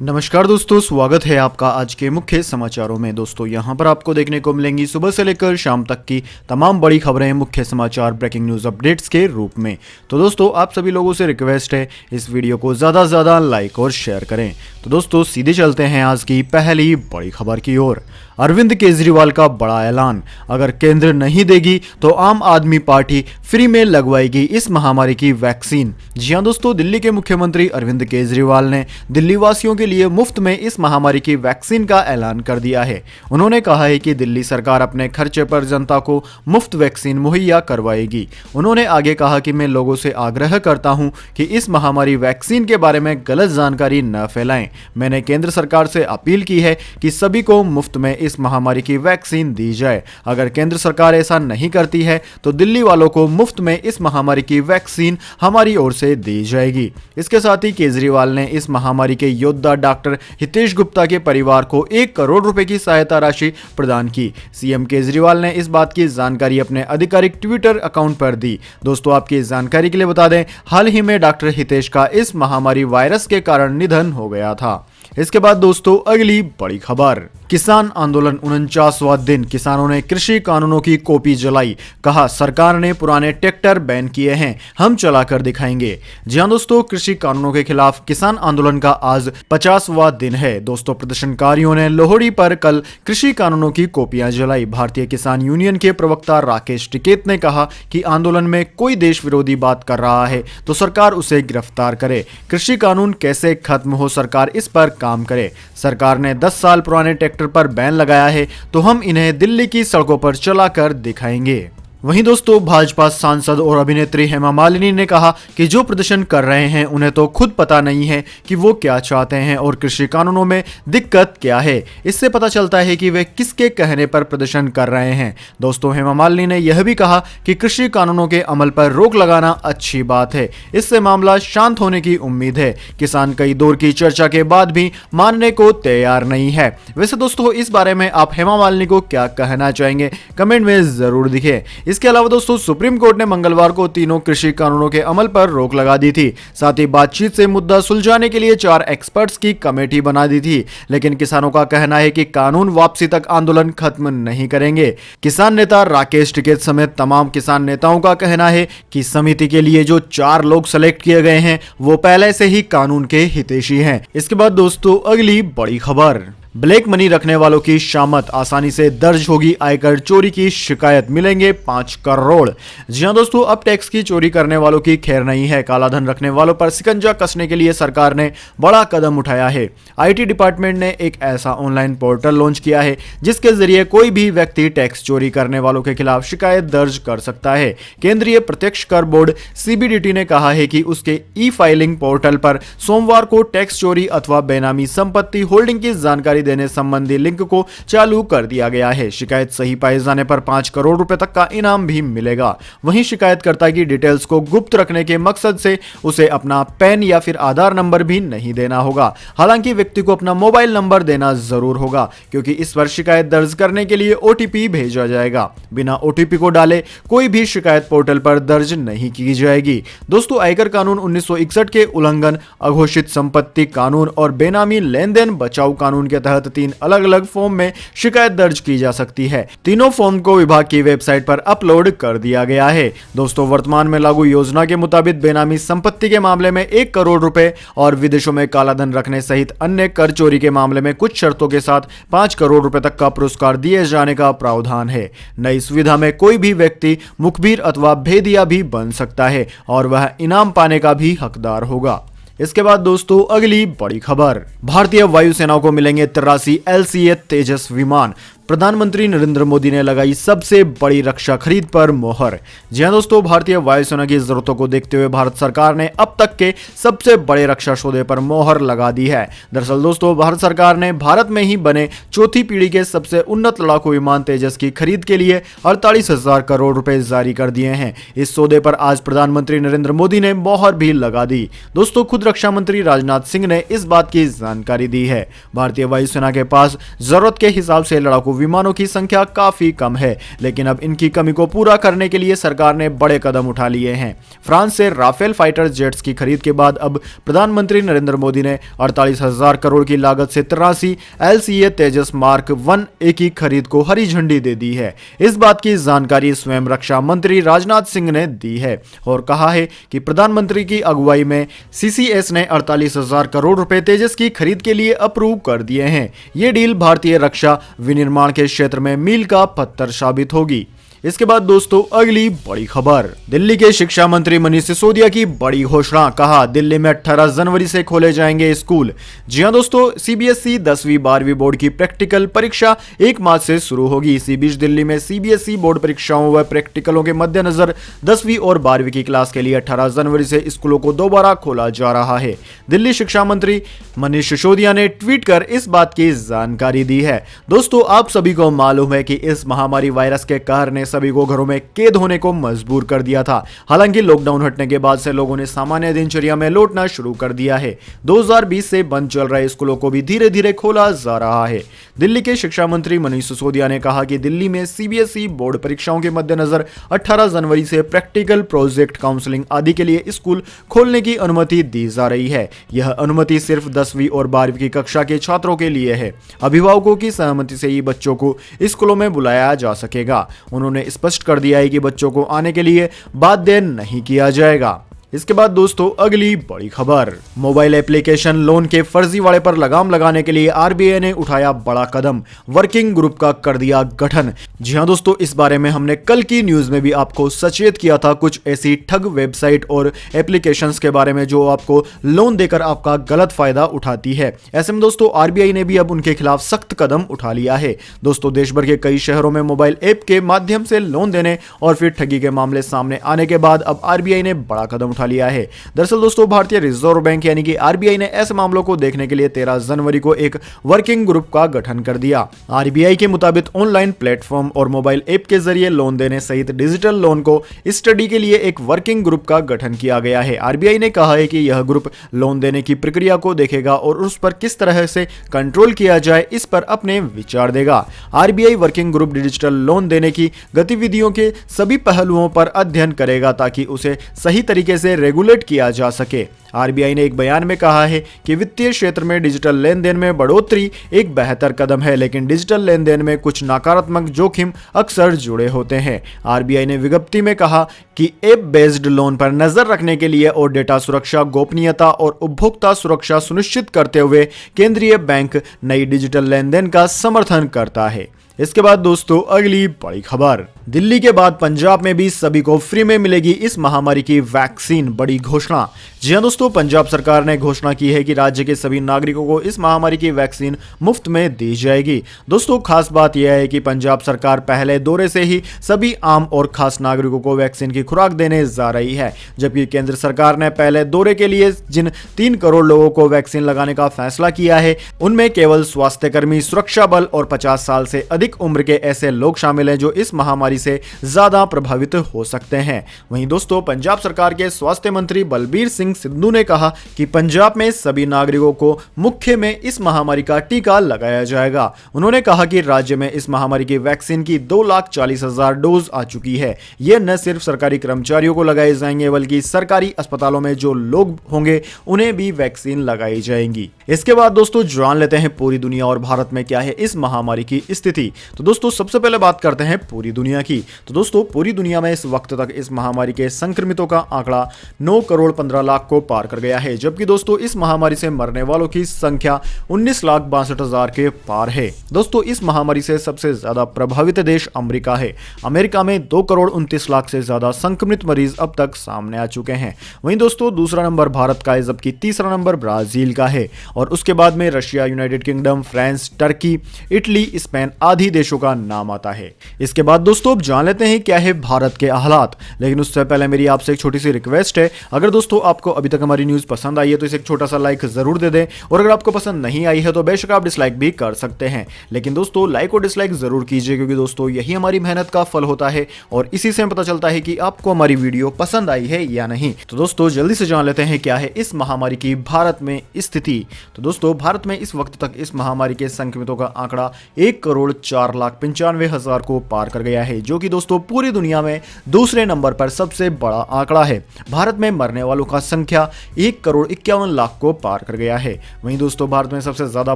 नमस्कार दोस्तों, स्वागत है आपका आज के मुख्य समाचारों में। दोस्तों यहां पर आपको देखने को मिलेंगी सुबह से लेकर शाम तक की तमाम बड़ी खबरें मुख्य समाचार ब्रेकिंग न्यूज़ अपडेट्स के रूप में। तो दोस्तों आप सभी लोगों से रिक्वेस्ट है इस वीडियो को ज़्यादा से ज़्यादा लाइक और शेयर करें। तो दोस्तों सीधे चलते हैं आज की पहली बड़ी खबर की ओर। अरविंद केजरीवाल का बड़ा ऐलान, अगर केंद्र नहीं देगी तो आम आदमी पार्टी फ्री में लगवाएगी इस महामारी की वैक्सीन। जी हां दोस्तों, दिल्ली के मुख्यमंत्री अरविंद केजरीवाल ने दिल्ली वासियों के लिए मुफ्त में इस महामारी की वैक्सीन का ऐलान कर दिया है। उन्होंने कहा है कि दिल्ली सरकार अपने खर्चे पर जनता को मुफ्त वैक्सीन मुहैया करवाएगी। उन्होंने आगे कहा कि मैं लोगों से आग्रह करता हूं कि इस महामारी वैक्सीन के बारे में गलत जानकारी न फैलाएं। मैंने केंद्र सरकार से अपील की है कि सभी को मुफ्त में इस महामारी की वैक्सीन दी जाए। अगर केंद्र सरकार ऐसा नहीं करती है तो दिल्ली वालों को मुफ्त में इस महामारी की वैक्सीन हमारी ओर से दी जाएगी। इसके साथ ही केजरीवाल ने इस महामारी के योद्धा डॉक्टर हितेश गुप्ता के परिवार को 1 करोड़ रुपए की सहायता राशि प्रदान की। सीएम केजरीवाल ने इस बात की जानकारी अपने आधिकारिक ट्विटर अकाउंट पर दी। दोस्तों आपकी जानकारी के लिए बता दें, हाल ही में डॉक्टर हितेश का इस महामारी वायरस के कारण निधन हो गया था। इसके बाद दोस्तों अगली बड़ी खबर, किसान आंदोलन 49वां दिन, किसानों ने कृषि कानूनों की कॉपी जलाई। कहा सरकार ने पुराने ट्रैक्टर बैन किए हैं, हम चलाकर दिखाएंगे। जी हां दोस्तों, कृषि कानूनों के खिलाफ किसान आंदोलन का आज 50वां दिन है। दोस्तों प्रदर्शनकारियों ने लोहड़ी पर कल कृषि कानूनों की कॉपियां जलाई। भारतीय किसान यूनियन के प्रवक्ता राकेश टिकैत ने कहा कि आंदोलन में कोई देश विरोधी बात कर रहा है तो सरकार उसे गिरफ्तार करे। कृषि कानून कैसे खत्म हो, सरकार इस पर काम करे। सरकार ने 10 साल पुराने ट्रैक्टर पर बैन लगाया है तो हम इन्हें दिल्ली की सड़कों पर चलाकर दिखाएंगे। वहीं दोस्तों भाजपा सांसद और अभिनेत्री हेमा मालिनी ने कहा कि जो प्रदर्शन कर रहे हैं उन्हें तो खुद पता नहीं है कि वो क्या चाहते हैं और कृषि कानूनों में दिक्कत क्या है। इससे पता चलता है कि वे किसके कहने पर प्रदर्शन कर रहे हैं। दोस्तों हेमा मालिनी ने यह भी कहा कि कृषि कानूनों के अमल पर रोक लगाना अच्छी बात है, इससे मामला शांत होने की उम्मीद है। किसान कई दौर की चर्चा के बाद भी मानने को तैयार नहीं है। वैसे दोस्तों इस बारे में आप हेमा मालिनी को क्या कहना चाहेंगे, कमेंट में जरूर दिखे। इसके अलावा दोस्तों सुप्रीम कोर्ट ने मंगलवार को तीनों कृषि कानूनों के अमल पर रोक लगा दी थी। साथ ही बातचीत से मुद्दा सुलझाने के लिए 4 एक्सपर्ट्स की कमेटी बना दी थी, लेकिन किसानों का कहना है कि कानून वापसी तक आंदोलन खत्म नहीं करेंगे। किसान नेता राकेश टिकैत समेत तमाम किसान नेताओं का कहना है कि समिति के लिए जो 4 लोग सेलेक्ट किए गए हैं वो पहले से ही कानून के हितैषी हैं। इसके बाद दोस्तों अगली बड़ी खबर, ब्लैक मनी रखने वालों की शामत, आसानी से दर्ज होगी आयकर चोरी की शिकायत, मिलेंगे 5 करोड़। जी हां दोस्तों, अब टैक्स की चोरी करने वालों की खैर नहीं है। काला धन रखने वालों पर शिकंजा कसने के लिए सरकार ने बड़ा कदम उठाया है। आईटी डिपार्टमेंट ने एक ऐसा ऑनलाइन पोर्टल लॉन्च किया है जिसके जरिए कोई भी व्यक्ति टैक्स चोरी करने वालों के खिलाफ शिकायत दर्ज कर सकता है। केंद्रीय प्रत्यक्ष कर बोर्ड सीबीडीटी ने कहा है कि उसके ई फाइलिंग पोर्टल पर सोमवार को टैक्स चोरी अथवा बेनामी संपत्ति होल्डिंग की जानकारी देने संबंधी लिंक को चालू कर दिया गया है। शिकायत सही पाए जाने पर 5 करोड़ रुपए तक का इनाम भी मिलेगा। वहीं शिकायतकर्ता की डिटेल्स को गुप्त रखने के मकसद से उसे अपना पैन या फिर आधार नंबर भी नहीं देना होगा। हालांकि व्यक्ति को अपना मोबाइल नंबर देना जरूर होगा, क्योंकि इस पर शिकायत दर्ज करने के लिए ओटीपी भेजा जाएगा। बिना ओटीपी को डाले कोई भी शिकायत पोर्टल पर दर्ज नहीं की जाएगी। दोस्तों आयकर कानून 1961 के उल्लंघन, अघोषित संपत्ति कानून और बेनामी लेन देन बचाव कानून के तहत 3 अलग अलग फॉर्म में शिकायत दर्ज की जा सकती है। तीनों फॉर्म को विभाग की वेबसाइट पर अपलोड कर दिया गया है। दोस्तों वर्तमान में लागू योजना के मुताबिक बेनामी संपत्ति के मामले में 1 करोड़ रुपए और विदेशों में काला धन रखने सहित अन्य कर चोरी के मामले में कुछ शर्तों के साथ 5 करोड़ रुपए तक का पुरस्कार दिए जाने का प्रावधान है। नई सुविधा में कोई भी व्यक्ति मुखबिर अथवा भेदिया भी बन सकता है और वह इनाम पाने का भी हकदार होगा। इसके बाद दोस्तों अगली बड़ी खबर, भारतीय वायुसेना को मिलेंगे 83 LCA तेजस विमान। प्रधानमंत्री नरेंद्र मोदी ने लगाई सबसे बड़ी रक्षा खरीद पर मोहर। जी हां दोस्तों, भारतीय वायुसेना की जरूरतों को देखते हुए भारत सरकार ने अब तक के सबसे बड़े रक्षा सौदे पर मोहर लगा दी है। दरअसल दोस्तों भारत सरकार ने भारत में ही बने 4थी पीढ़ी के सबसे उन्नत लड़ाकू विमान तेजस की खरीद के लिए 48,000 करोड़ रुपए जारी कर दिए हैं। इस सौदे पर आज प्रधानमंत्री नरेंद्र मोदी ने मोहर भी लगा दी। दोस्तों खुद रक्षा मंत्री राजनाथ सिंह ने इस बात की जानकारी दी है। भारतीय वायुसेना के पास जरूरत के हिसाब से लड़ाकू विमानों की संख्या काफी कम है, लेकिन अब इनकी कमी को पूरा करने के लिए सरकार ने बड़े कदम उठा लिए हैं। फ्रांस से राफेल फाइटर जेट्स की खरीद के बाद अब प्रधानमंत्री नरेंद्र मोदी ने 48,000 करोड़ की लागत से 83 LCA तेजस मार्क 1A की खरीद को हरी झंडी दे दी है। इस बात की जानकारी स्वयं रक्षा मंत्री राजनाथ सिंह ने दी है और कहा है कि प्रधानमंत्री की अगुवाई में CCS ने 48,000 करोड़ रुपए तेजस की खरीद के लिए अप्रूव कर दिए हैं। ये डील भारतीय रक्षा विनिर्माण के क्षेत्र में मील का पत्थर साबित होगी। इसके बाद दोस्तों अगली बड़ी खबर, दिल्ली के शिक्षा मंत्री मनीष सिसोदिया की बड़ी घोषणा। कहा, दिल्ली में 18 जनवरी से खोले जाएंगे स्कूल। जी हां दोस्तों, CBSE 10वीं 12वीं बोर्ड की प्रैक्टिकल परीक्षा 1 मार्च से शुरू होगी। इसी बीच दिल्ली में CBSE बोर्ड परीक्षाओं व प्रैक्टिकलों के मद्देनजर 10वीं और 12वीं की क्लास के लिए 18 जनवरी से स्कूलों को दोबारा खोला जा रहा है। दिल्ली शिक्षा मंत्री मनीष सिसोदिया ने ट्वीट कर इस बात की जानकारी दी है। दोस्तों, आप सभी को मालूम है कि इस महामारी वायरस के कहर ने सभी को घरों में कैद होने को मजबूर कर दिया था। हालांकि लॉकडाउन हटने के बाद से लोगों ने सामान्य दिनचर्या में लौटना शुरू कर दिया है। 2020 से बंद चल रहे स्कूलों को भी धीरे धीरे खोला जा रहा है। दिल्ली के शिक्षा मंत्री मनीष सिसोदिया ने कहा कि दिल्ली में CBSE बोर्ड परीक्षाओं के मद्देनजर 18 जनवरी से प्रैक्टिकल, प्रोजेक्ट, काउंसलिंग आदि के लिए स्कूल खोलने की अनुमति दी जा रही है। यह अनुमति सिर्फ 10वीं और 12वीं की कक्षा के छात्रों के लिए है। अभिभावकों की सहमति से ही बच्चों को स्कूलों में बुलाया जा सकेगा। उन्होंने स्पष्ट कर दिया है कि बच्चों को आने के लिए बाध्य नहीं किया जाएगा। इसके बाद दोस्तों अगली बड़ी खबर, मोबाइल एप्लीकेशन लोन के फर्जीवाड़े पर लगाम लगाने के लिए RBI ने उठाया बड़ा कदम, वर्किंग ग्रुप का कर दिया गठन। जी हां दोस्तों, इस बारे में हमने कल की न्यूज में भी आपको सचेत किया था। कुछ ऐसी ठग वेबसाइट और एप्लीकेशंस के बारे में जो आपको लोन देकर आपका गलत फायदा उठाती है। ऐसे में दोस्तों RBI ने भी अब उनके खिलाफ सख्त कदम उठा लिया है। दोस्तों, देश भर के कई शहरों में मोबाइल ऐप के माध्यम से लोन देने और फिर ठगी के मामले सामने आने के बाद अब RBI ने बड़ा कदम लिया है। दरअसल दोस्तों, भारतीय रिजर्व बैंक यानी कि RBI ने ऐसे मामलों को देखने के लिए 13 जनवरी को एक वर्किंग ग्रुप का गठन कर दिया। RBI के मुताबिक ऑनलाइन प्लेटफॉर्म और मोबाइल ऐप के जरिए लोन देने सहित डिजिटल लोन को स्टडी के लिए एक वर्किंग ग्रुप का गठन किया गया है। RBI ने कहा है कि यह ग्रुप लोन देने की प्रक्रिया को देखेगा और उस पर किस तरह से कंट्रोल किया जाए इस पर अपने विचार देगा। RBI working group digital loan देने की गतिविधियों के सभी पहलुओं पर अध्ययन करेगा ताकि उसे सही तरीके से रेगुलेट किया जा सके। RBI ने एक बयान में कहा है कि वित्तीय क्षेत्र में डिजिटल लेन देन में बढ़ोतरी एक बेहतर कदम है, लेकिन डिजिटल लेन देन में कुछ नकारात्मक जोखिम अक्सर जुड़े होते हैं। RBI ने विज्ञप्ति में कहा कि ऐप बेस्ड लोन पर नजर रखने के लिए और डेटा सुरक्षा, गोपनीयता और उपभोक्ता सुरक्षा सुनिश्चित करते हुए केंद्रीय बैंक नई डिजिटल लेन देन का समर्थन करता है। इसके बाद दोस्तों अगली बड़ी खबर, दिल्ली के बाद पंजाब में भी सभी को फ्री में मिलेगी इस महामारी की वैक्सीन, बड़ी घोषणा। जी हां दोस्तों, पंजाब सरकार ने घोषणा की है कि राज्य के सभी नागरिकों को इस महामारी की वैक्सीन मुफ्त में दी जाएगी। दोस्तों, खास बात यह है कि पंजाब सरकार पहले दौरे से ही सभी आम और खास नागरिकों को वैक्सीन की खुराक देने जा रही है, जबकि केंद्र सरकार ने पहले दौरे के लिए जिन 3 करोड़ लोगों को वैक्सीन लगाने का फैसला किया है उनमें केवल स्वास्थ्यकर्मी, सुरक्षा बल और 50 साल से अधिक उम्र के ऐसे लोग शामिल हैं जो इस महामारी से ज्यादा प्रभावित हो सकते हैं। वहीं दोस्तों, पंजाब सरकार के स्वास्थ्य मंत्री बलबीर सिंह सिद्धू ने कहा कि पंजाब में सभी नागरिकों को मुफ्त में इस महामारी का टीका लगाया जाएगा। उन्होंने कहा कि राज्य में इस महामारी की वैक्सीन की 2,40,000 डोज आ चुकी है। यह न सिर्फ सरकारी कर्मचारियों को लगाए जाएंगे बल्कि सरकारी अस्पतालों में जो लोग होंगे उन्हें भी वैक्सीन लगाई जाएंगी। इसके बाद दोस्तों जान लेते हैं पूरी दुनिया और भारत में क्या है इस महामारी की स्थिति। तो दोस्तों सबसे पहले बात करते हैं पूरी दुनिया की। तो दोस्तों पूरी दुनिया में इस वक्त तक इस महामारी के संक्रमितों का आंकड़ा 9 करोड़ 15 लाख को पार कर गया है, जबकि दोस्तों इस महामारी से मरने वालों की संख्या 19,62,000 के पार है। दोस्तों इस महामारी से सबसे ज्यादा प्रभावित देश अमेरिका है। अमेरिका में 2 करोड़ 29 लाख से ज्यादा संक्रमित मरीज अब तक सामने आ चुके हैं। वहीं दोस्तों दूसरा नंबर भारत का है, जबकि तीसरा नंबर ब्राजील का है और उसके बाद में Russia, United kingdom, France, Turkey, Italy, Spain आदि देशों का नाम आता है। इसके बाद दोस्तों अब जान लेते हैं क्या है भारत के हालात, लेकिन उससे पहले मेरी आपसे एक छोटी सी रिक्वेस्ट है, अगर दोस्तों आपको अभी तक हमारी न्यूज पसंद आई है तो इसे एक छोटा सा लाइक जरूर दे दें, और अगर आपको पसंद नहीं आई है तो बेशक आप डिसलाइक भी कर सकते हैं, लेकिन दोस्तों लाइक और डिसलाइक जरूर कीजिए, क्योंकि दोस्तों यही हमारी मेहनत का फल होता है और इसी से पता चलता है कि आपको हमारी वीडियो पसंद आई है या नहीं। तो दोस्तों जल्दी से जान लेते हैं क्या है इस महामारी की भारत में स्थिति। तो दोस्तों भारत में इस वक्त तक इस महामारी के संक्रमितों का आंकड़ा 1,04,95,000 को पार कर गया है, जो कि दोस्तों पूरी दुनिया में दूसरे नंबर पर सबसे बड़ा आंकड़ा है। भारत में मरने वालों का संख्या 1,51,00,000 को पार कर गया है। वहीं दोस्तों भारत में सबसे ज्यादा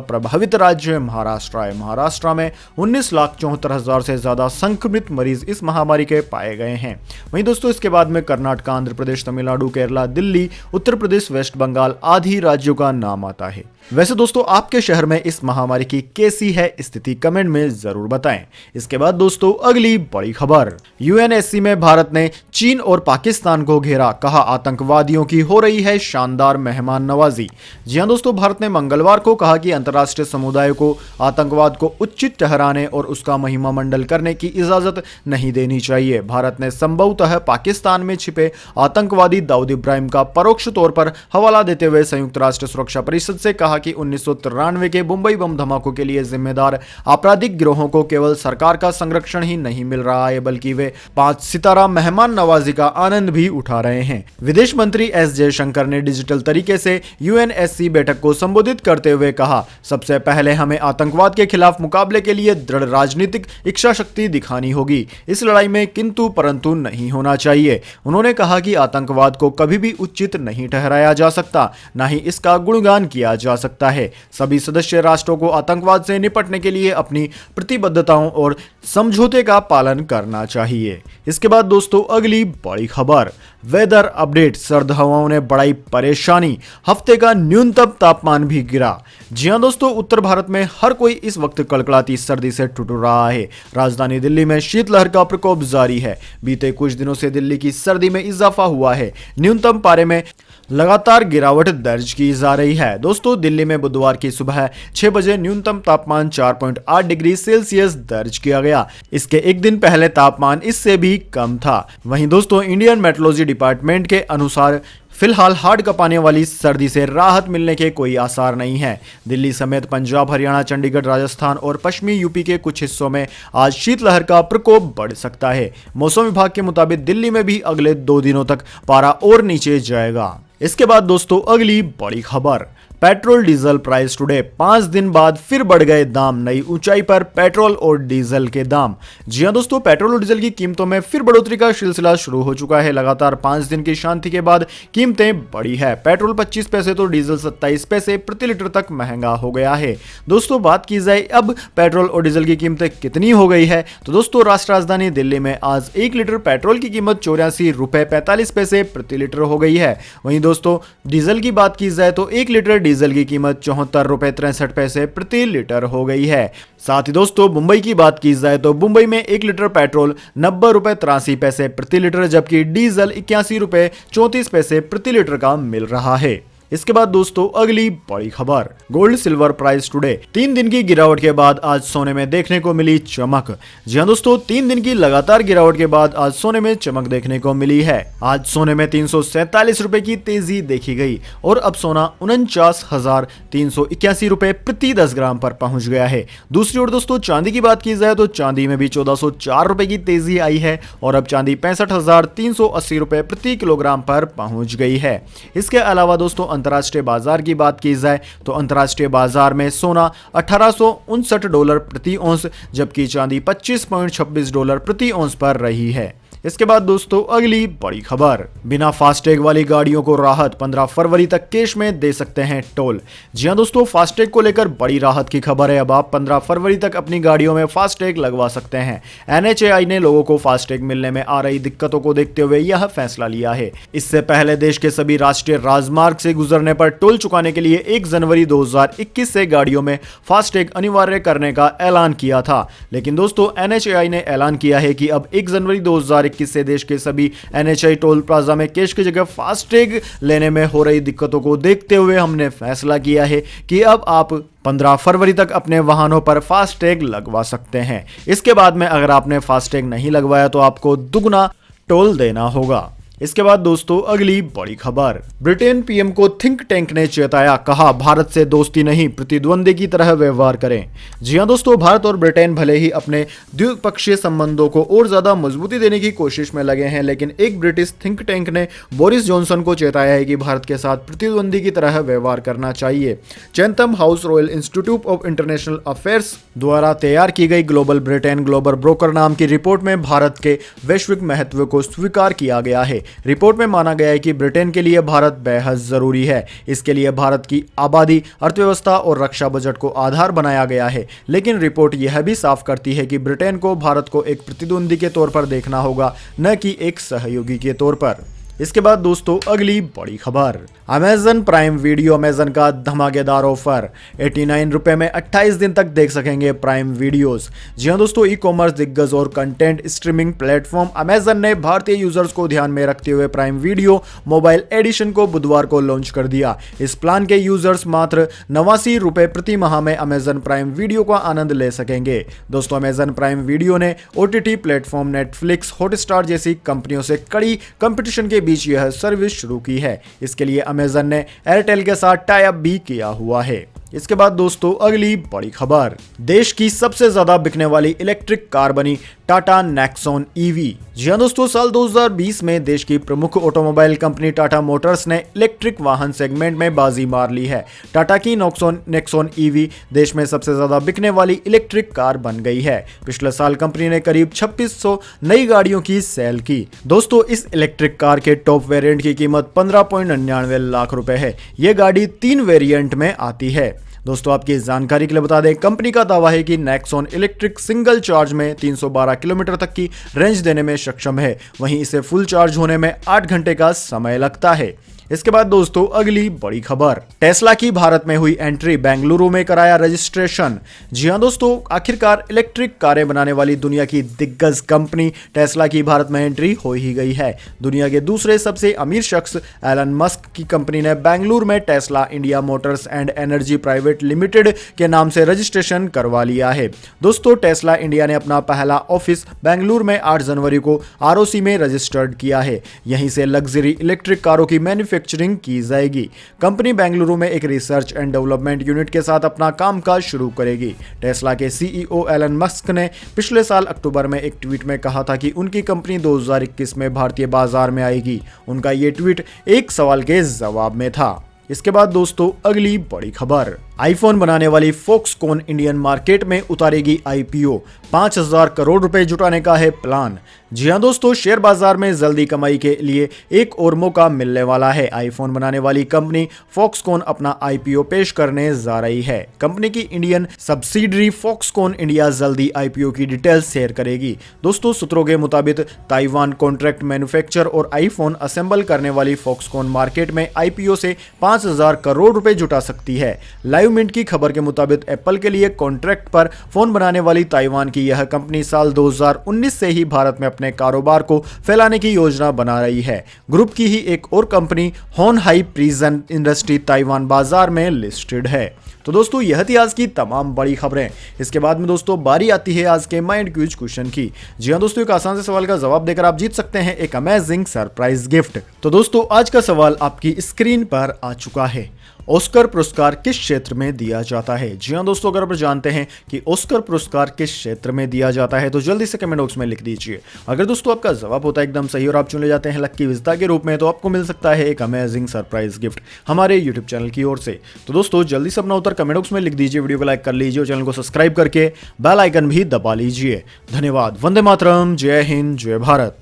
प्रभावित राज्य महाराष्ट्र है। महाराष्ट्र में 19,74,000 से ज्यादा संक्रमित मरीज इस महामारी के पाए गए हैं। वहीं दोस्तों इसके बाद में कर्नाटक, आंध्र प्रदेश, तमिलनाडु, केरला, दिल्ली, उत्तर प्रदेश, वेस्ट बंगाल आदि राज्यों का नाम आता है। वैसे दोस्तों आपके शहर में इस महामारी की कैसी है स्थिति, कमेंट में जरूर बताएं। इसके बाद दोस्तों अगली बड़ी खबर, यूएनएससी में भारत ने चीन और पाकिस्तान को घेरा, कहा आतंकवादियों की हो रही है शानदार मेहमान नवाजी। जी हां दोस्तों, भारत ने मंगलवार को कहा कि अंतर्राष्ट्रीय समुदाय को आतंकवाद को उचित ठहराने और उसका महिमा मंडल करने की इजाजत नहीं देनी चाहिए। भारत ने संभवतः पाकिस्तान में छिपे आतंकवादी दाऊद इब्राहिम का परोक्ष तौर पर हवाला देते हुए संयुक्त राष्ट्र सुरक्षा परिषद से कहा कि 1993 के मुंबई बम धमाकों के लिए जिम्मेदार आपराधिक गिरोहों को केवल सरकार का संरक्षण ही नहीं मिल रहा है, बल्कि वे 5 सितारा मेहमान नवाजी का आनंद भी उठा रहे हैं। विदेश मंत्री एस जयशंकर ने डिजिटल तरीके से यूएनएससी बैठक को संबोधित करते हुए कहा, सबसे पहले हमें आतंकवाद के खिलाफ मुकाबले के लिए दृढ़ राजनीतिक इच्छा शक्ति दिखानी होगी। इस लड़ाई में किंतु परंतु नहीं होना चाहिए। उन्होंने कहा कि आतंकवाद को कभी भी उचित नहीं ठहराया जा सकता, न ही इसका गुणगान किया जा सकता है। सभी सदस्य राष्ट्रों को आतंकवाद से निपटने के लिए अपनी प्रतिबद्धताओं और समझौते का पालन करना चाहिए। इसके बाद दोस्तों अगली बड़ी खबर, वेदर अपडेट, सर्द हवाओं ने बढ़ाई परेशानी, हफ्ते का न्यूनतम तापमान भी गिरा। जी हां दोस्तों, उत्तर भारत में हर कोई इस वक्त कड़कड़ाती सर्दी से ठिठुर रहा है। राजधानी दिल्ली में शीतलहर का प्रकोप जारी है। बीते कुछ दिनों से दिल्ली की सर्दी में इजाफा हुआ है। न्यूनतम पारे में लगातार गिरावट दर्ज की जा रही है। दोस्तों दिल्ली में बुधवार की सुबह 6 बजे न्यूनतम तापमान 4.8 डिग्री सेल्सियस दर्ज किया गया। इसके एक दिन पहले तापमान इससे भी कम था। वहीं दोस्तों इंडियन मेट्रोलॉजी डिपार्टमेंट के अनुसार फिलहाल हाड़ कपाने वाली सर्दी से राहत मिलने के कोई आसार नहीं है। दिल्ली समेत पंजाब, हरियाणा, चंडीगढ़, राजस्थान और पश्चिमी यूपी के कुछ हिस्सों में आज शीतलहर का प्रकोप बढ़ सकता है। मौसम विभाग के मुताबिक दिल्ली में भी अगले 2 दिनों तक पारा और नीचे जाएगा। इसके बाद दोस्तों अगली बड़ी खबर, पेट्रोल डीजल प्राइस टुडे, 5 दिन बाद फिर बढ़ गए दाम, नई ऊंचाई पर पेट्रोल और डीजल के दाम। जी हां दोस्तों, पेट्रोल और डीजल की कीमतों में फिर बढ़ोतरी का सिलसिला शुरू हो चुका है। लगातार 5 दिन की शांति के बाद कीमतें बढ़ी है। पेट्रोल 25 पैसे तो डीजल 27 पैसे प्रति लीटर तक महंगा हो गया है। दोस्तों बात की जाए अब पेट्रोल और डीजल की कीमतें कितनी हो गई है, तो दोस्तों राष्ट्र राजधानी दिल्ली में आज 1 लीटर पेट्रोल की कीमत 84 रुपए 45 पैसे प्रति लीटर हो गई है। वहीं दोस्तों डीजल की बात की जाए तो 1 लीटर डीजल की कीमत 74 रुपए 63 पैसे प्रति लीटर हो गई है। साथ ही दोस्तों मुंबई की बात की जाए तो मुंबई में 1 लीटर पेट्रोल 90 रुपए 83 पैसे प्रति लीटर, जबकि डीजल 81 रुपए 34 पैसे प्रति लीटर का मिल रहा है। इसके बाद दोस्तों अगली बड़ी खबर, गोल्ड सिल्वर प्राइस टुडे, 3 दिन की गिरावट के बाद आज सोने में देखने को मिली चमक। जी हां दोस्तों, 3 दिन की लगातार गिरावट के बाद आज सोने में चमक देखने को मिली है। आज सोने में 347 रुपए की तेजी देखी गई और अब सोना 49,381 रुपए प्रति 10 ग्राम पर पहुंच गया है। दूसरी ओर दोस्तों चांदी की बात की जाए तो चांदी में भी 1404 रुपए की तेजी आई है और अब चांदी 65,380 रुपए प्रति किलोग्राम पर पहुंच गई है। इसके अलावा दोस्तों अंतर्राष्ट्रीय बाजार की बात की जाए तो अंतर्राष्ट्रीय बाजार में सोना $1859 प्रति औंस, जबकि चांदी $25.26 प्रति औंस पर रही है। इसके बाद दोस्तों अगली बड़ी खबर, बिना फास्टैग वाली गाड़ियों को राहत, 15 फरवरी तक कैश में दे सकते हैं टोल। जी हां दोस्तों, फास्टैग को लेकर बड़ी राहत की खबर है। अब आप 15 फरवरी तक अपनी गाड़ियों में फास्टैग लगवा सकते हैं। एनएचएआई ने लोगों को फास्टैग मिलने में आ रही दिक्कतों को देखते हुए यह फैसला लिया है। इससे पहले देश के सभी राष्ट्रीय राजमार्ग से गुजरने पर टोल चुकाने के लिए 1 जनवरी 2021 से गाड़ियों में फास्टैग अनिवार्य करने का ऐलान किया था। लेकिन दोस्तों एनएचएआई ने ऐलान किया है कि अब 1 जनवरी 2021 से देश के सभी एनएचआई टोल प्लाजा में कैश की जगह फास्टैग लेने में हो रही दिक्कतों को देखते हुए हमने फैसला किया है कि अब आप 15 फरवरी तक अपने वाहनों पर फास्टैग लगवा सकते हैं। इसके बाद में अगर आपने फास्टैग नहीं लगवाया तो आपको दुगना टोल देना होगा। इसके बाद दोस्तों अगली बड़ी खबर, ब्रिटेन पीएम को थिंक टैंक ने चेताया, कहा भारत से दोस्ती नहीं प्रतिद्वंदी की तरह व्यवहार करें। जी हां दोस्तों, भारत और ब्रिटेन भले ही अपने द्विपक्षीय संबंधों को और ज्यादा मजबूती देने की कोशिश में लगे हैं, लेकिन एक ब्रिटिश थिंक टैंक ने बोरिस जॉनसन को चेताया है कि भारत के साथ प्रतिद्वंदी की तरह व्यवहार करना चाहिए। Chatham House Royal Institute of International Affairs द्वारा तैयार की गई ग्लोबल ब्रिटेन ग्लोबल ब्रोकर नाम की रिपोर्ट में भारत के वैश्विक महत्व को स्वीकार किया गया है। रिपोर्ट में माना गया है कि ब्रिटेन के लिए भारत बेहद जरूरी है। इसके लिए भारत की आबादी, अर्थव्यवस्था और रक्षा बजट को आधार बनाया गया है। लेकिन रिपोर्ट यह भी साफ करती है कि ब्रिटेन को भारत को एक प्रतिद्वंदी के तौर पर देखना होगा, न कि एक सहयोगी के तौर पर। इसके बाद दोस्तों अगली बड़ी खबर, अमेजन प्राइम वीडियो, अमेजन का धमाकेदार ऑफर, 89 रुपए में 28 दिन तक देख सकेंगे प्राइम वीडियोस। जी हां दोस्तों, ई कॉमर्स दिग्गज और कंटेंट स्ट्रीमिंग प्लेटफॉर्म अमेजन ने भारतीय यूजर्स को ध्यान में रखते हुए प्राइम वीडियो मोबाइल एडिशन को बुधवार को लॉन्च कर दिया। इस प्लान के यूजर्स मात्र 89 रुपए प्रति माह में अमेजन प्राइम वीडियो का आनंद ले सकेंगे। दोस्तों, अमेजन प्राइम वीडियो ने ओटीटी प्लेटफॉर्म नेटफ्लिक्स, हॉटस्टार जैसी कंपनियों से कड़ी कंपटीशन के बीच यह सर्विस शुरू की है। इसके लिए अमेजन ने एयरटेल के साथ टाई अप भी किया हुआ है। इसके बाद दोस्तों अगली बड़ी खबर, देश की सबसे ज्यादा बिकने वाली इलेक्ट्रिक कार बनी टाटा नेक्सॉन ईवी। जी हां दोस्तों, साल 2020 में देश की प्रमुख ऑटोमोबाइल कंपनी टाटा मोटर्स ने इलेक्ट्रिक वाहन सेगमेंट में बाजी मार ली है। टाटा की नेक्सॉन ईवी देश में सबसे ज्यादा बिकने वाली इलेक्ट्रिक कार बन गई है। पिछले साल कंपनी ने करीब 2600 नई गाड़ियों की सेल की। दोस्तों, इस इलेक्ट्रिक कार के टॉप वेरिएंट की कीमत 15.99 लाख रुपए है। यह गाड़ी 3 वेरिएंट में आती है। दोस्तों, आपकी जानकारी के लिए बता दें, कंपनी का दावा है कि नेक्सॉन इलेक्ट्रिक सिंगल चार्ज में 312 किलोमीटर तक की रेंज देने में सक्षम है। वहीं इसे फुल चार्ज होने में 8 घंटे का समय लगता है। इसके बाद दोस्तों अगली बड़ी खबर, टेस्ला की भारत में हुई एंट्री, बेंगलुरु में कराया रजिस्ट्रेशन। जी हां दोस्तों, आखिरकार इलेक्ट्रिक कारें बनाने वाली दुनिया की दिग्गज कंपनी टेस्ला की भारत में एंट्री हो ही गई है। दुनिया के दूसरे सबसे अमीर शख्स एलन मस्क की कंपनी ने बेंगलुरु में Tesla India Motors and energy private limited के नाम से रजिस्ट्रेशन करवा लिया है। दोस्तों, टेस्ला इंडिया ने अपना पहला ऑफिस बेंगलुरु में 8 जनवरी को आरओसी में रजिस्टर्ड किया है। यहीं से लग्जरी इलेक्ट्रिक कारों की मैन्युफैक्चरिंग की जाएगी। कंपनी बेंगलुरु में एक रिसर्च एंड डेवलपमेंट यूनिट के साथ अपना कामकाज शुरू करेगी। टेस्ला के सीईओ एलन मस्क ने पिछले साल अक्टूबर में एक ट्वीट में कहा था कि उनकी कंपनी 2021 में भारतीय बाजार में आएगी। उनका यह ट्वीट एक सवाल के जवाब में था। इसके बाद दोस्तों अगली बड़ी खबर, आईफोन बनाने वाली फॉक्सकॉन इंडियन मार्केट में उतारेगी आईपीओ, 5000 करोड़ रुपए जुटाने का है प्लान। जी हां दोस्तों, शेयर बाजार में जल्दी कमाई के लिए एक और मौका मिलने वाला है। आईफोन बनाने वाली कंपनी फॉक्सकॉन अपना आईपीओ पेश करने जा रही है। कंपनी की इंडियन सब्सिडरी फॉक्सकॉन इंडिया जल्दी आईपीओ की डिटेल्स शेयर करेगी। दोस्तों, सूत्रों के मुताबिक ताइवान कॉन्ट्रैक्ट मैन्युफैक्चर और आईफोन असेंबल करने वाली फॉक्सकॉन मार्केट में आईपीओ से 5000 करोड़ रुपए जुटा सकती है। लाइव मिंट की खबर के मुताबिक एप्पल के लिए कॉन्ट्रैक्ट पर फोन बनाने वाली ताइवान की यह कंपनी साल 2019 से ही भारत में अपने कारोबार को फैलाने की योजना बना रही है। ग्रुप की ही एक और कंपनी होन हाई प्रिजन इंडस्ट्री ताइवान बाजार में लिस्टेड है। तो दोस्तों, यह थी आज की तमाम बड़ी खबरें। इसके बाद में दोस्तों बारी आती है आज के माइंड क्विज क्वेश्चन की। जी हां दोस्तों, एक आसान से सवाल का जवाब देकर आप जीत सकते हैं एक अमेजिंग सरप्राइज गिफ्ट। तो दोस्तों, आज का सवाल आपकी स्क्रीन पर आ चुका है। ऑस्कर पुरस्कार किस क्षेत्र में दिया जाता है? जी हां दोस्तों, अगर आप जानते हैं कि ऑस्कर पुरस्कार किस क्षेत्र में दिया जाता है तो जल्दी से कमेंट बॉक्स में लिख दीजिए। अगर दोस्तों आपका जवाब होता है एकदम सही और आप चुने जाते हैं लक्की विजेता के रूप में, तो आपको मिल सकता है एक अमेजिंग सरप्राइज गिफ्ट हमारे यूट्यूब चैनल की ओर से। तो दोस्तों जल्दी से अपना उत्तर कमेंट बॉक्स में लिख दीजिए, वीडियो को लाइक कर लीजिए और चैनल को सब्सक्राइब करके बेल आइकन भी दबा लीजिए। धन्यवाद। वंदे मातरम। जय हिंद, जय भारत।